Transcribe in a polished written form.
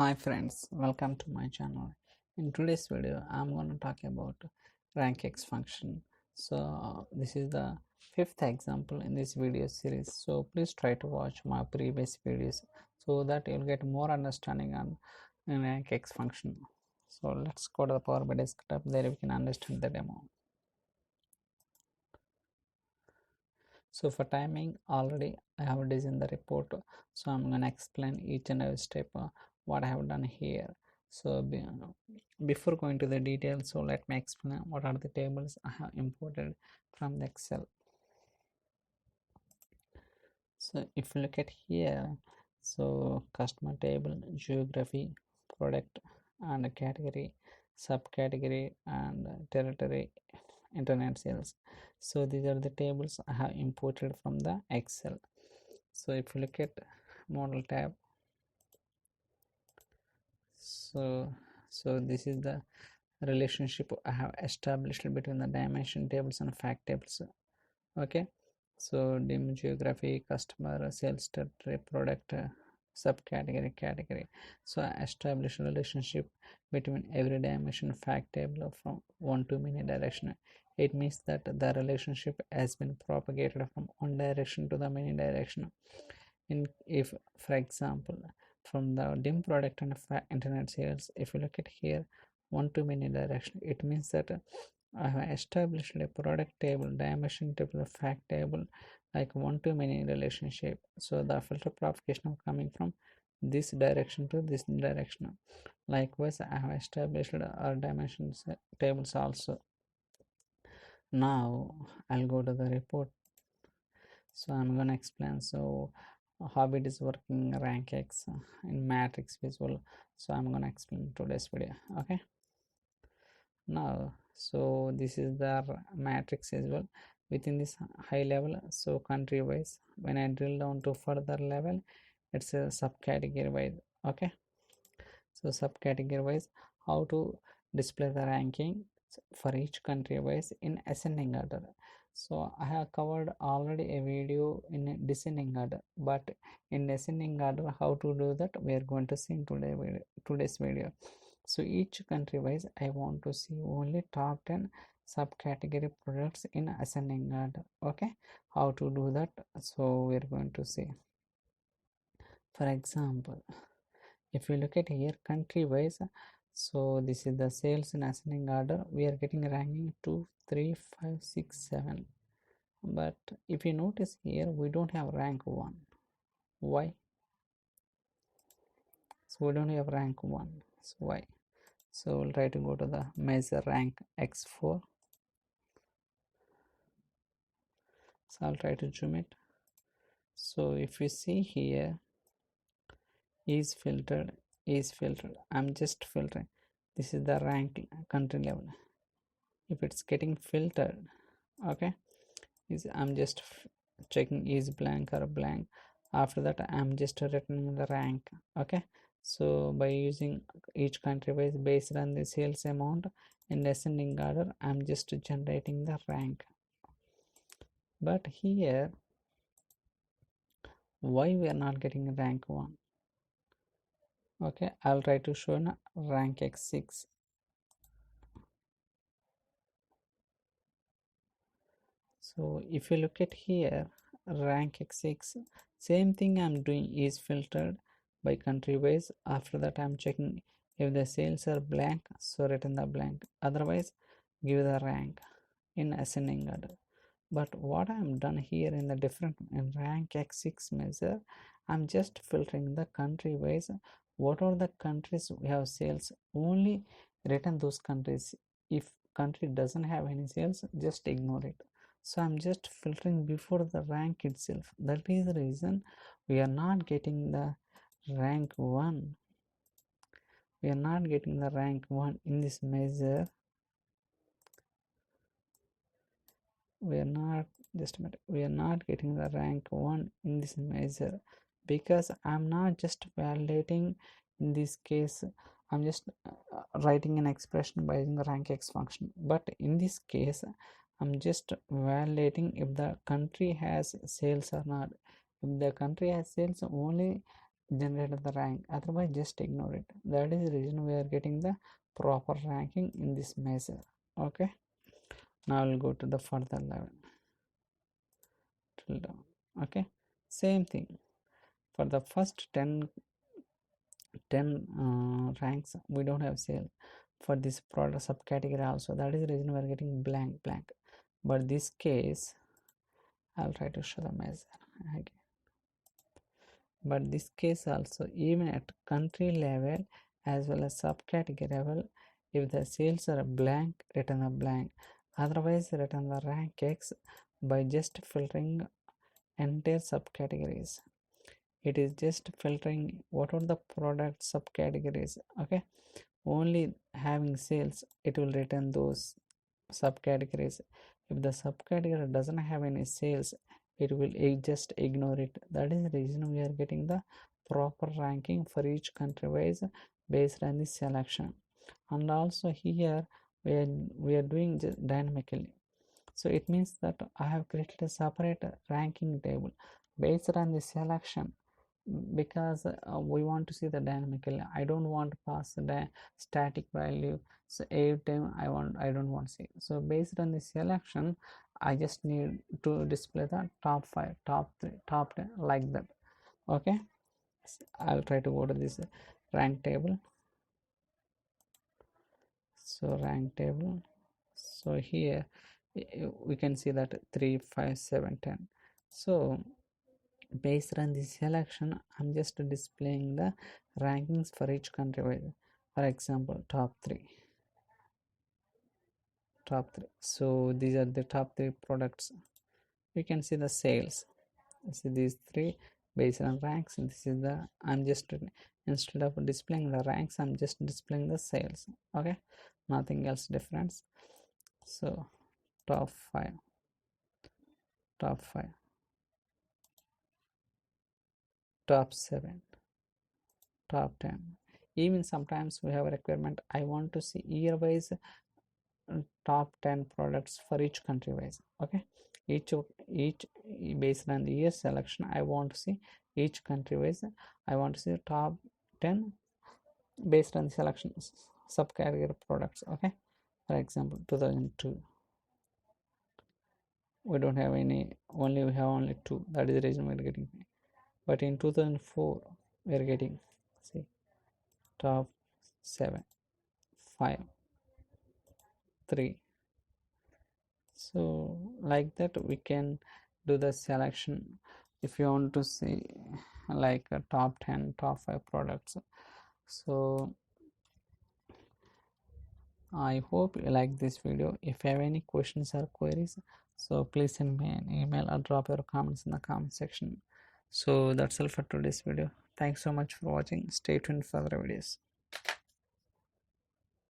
Hi friends, welcome to my channel. In today's video, I'm going to talk about RANKX function. So this is the fifth example in this video series. So please try to watch my previous videos so that you'll get more understanding on RANKX function. So let's go to the Power BI desktop. There we can understand the demo. So for timing, already I have designed the report, so I'm going to explain each and every step what I have done here. So before going to the details, so let me explain what are the tables I have imported from the Excel. So if you look at here, so customer table, geography, product and category, subcategory and territory, internet sales. So these are the tables I have imported from the Excel. So if you look at model tab, so this is the relationship I have established between the dimension tables and fact tables. Okay, so dim, geography, customer, sales, territory, product, subcategory, category. So I establish a relationship between every dimension fact table from one to many direction. It means that the relationship has been propagated from one direction to the many direction. If for example from the dim product and internet sales, if you look at here one to many direction, it means that I have established a product table, dimension table, fact table, like one to many relationship. So the filter propagation coming from this direction to this direction. Likewise, I have established our dimensions tables also. Now I'll go to the report. So I'm gonna explain how it is working RANKX in matrix visual. So I'm gonna explain today's video. Okay, now so this is the matrix as well within this high level. So country wise, when I drill down to further level, it's a subcategory wise. Okay, so subcategory wise, how to display the ranking for each country wise in ascending order. So I have covered already a video in descending order, but in ascending order how to do that we are going to see in today's video. So each country wise I want to see only top 10 subcategory products in ascending order. Okay, how to do that, so we are going to see. For example, if you look at here country wise, so this is the sales in ascending order. We are getting ranking 2, 3, 5, 6, 7. But if you notice here, we don't have rank 1. Why? So we don't have rank 1. So why? So we'll try to go to the measure rank X4. So I'll try to zoom it. So if you see here, is filtered. I'm just filtering. This is the rank country level. If it's getting filtered, okay, I'm just checking is blank or blank. After that I'm just returning the rank. Okay, so by using each country wise based on the sales amount in ascending order, I'm just generating the rank. But here why we are not getting rank 1? Okay, I'll try to show in RANKX6. So if you look at here RANKX6, same thing I'm doing is filtered by country wise. After that I'm checking if the sales are blank, so return the blank, otherwise give the rank in ascending order. But what I'm done here in the different in RANKX6 measure, I'm just filtering the country wise. What are the countries we have sales, only return those countries. If country doesn't have any sales, just ignore it. So I'm just filtering before the rank itself. That is the reason we are not getting the rank 1. We are not getting the rank 1 in this measure. We are not, just a minute, we are not getting the rank 1 in this measure because I'm not just validating. In this case I'm just writing an expression by using the RANKX function, but in this case I'm just validating if the country has sales or not. If the country has sales, only generate the rank, otherwise just ignore it. That is the reason we are getting the proper ranking in this measure. Okay, now I'll go to the further level till down. Okay, same thing for the first 10 ranks we don't have sale for this product subcategory also. That is the reason we are getting blank blank. But this case I'll try to show the measure again. But this case also, even at country level as well as subcategory level, if the sales are blank, return a blank, otherwise return the rank X by just filtering entire subcategories. It is just filtering what are the product subcategories. Okay, only having sales, it will return those subcategories. If the subcategory doesn't have any sales, it will just ignore it. That is the reason we are getting the proper ranking for each country wise based on the selection. And also here we are doing dynamically. So it means that I have created a separate ranking table based on the selection, because we want to see the dynamically. I don't want to pass the static value, so every time I don't want to see. So based on the selection, I just need to display the top 5, top 3, top 10 like that. Okay, I'll try to go to this rank table. So rank table, so here we can see that 3, 5, 7, 10. So based on this selection, I'm just displaying the rankings for each country. For example, top 3. So these are the top 3 products. You can see the sales. See these 3 based on ranks. This is the, I'm just, instead of displaying the ranks, I'm just displaying the sales. Okay, nothing else difference. So top 5, top 7, top 10. Even sometimes we have a requirement, I want to see year wise top 10 products for each country wise. Okay, each based on the year selection, I want to see each country wise. I want to see the top 10 based on the selections subcategory products. Okay, for example 2002, we don't have any, only we have only 2. That is the reason we're getting. But in 2004 we're getting, see, top 7, 5, 3. So like that we can do the selection if you want to see like a top 10, top 5 products. So I hope you like this video. If you have any questions or queries, so please send me an email or drop your comments in the comment section. So that's all for today's video. Thanks so much for watching. Stay tuned for other videos.